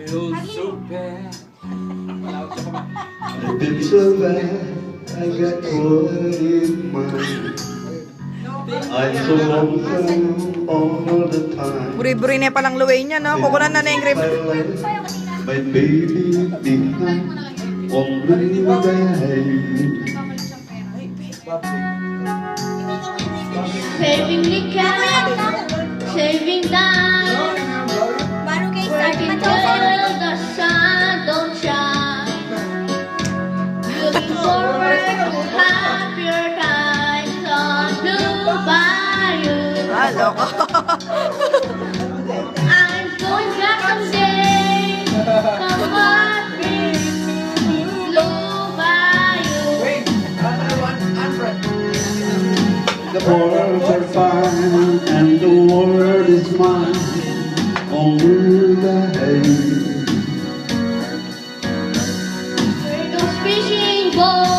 feels so bad. It's so bad, I got one in mind. I so lonesome all the time. Buri-buri na palang luway niya, no? Kukunan na na yung grip. My baby behind on the Saving the cat, saving time. Working till the sun don't shine. Looking forward to happier times on Blue Bayou. Ah, loko. I'm going back someday. Come on, Blue Bayou. The words are fine and the world is mine. Only the hay. Those fishing boats.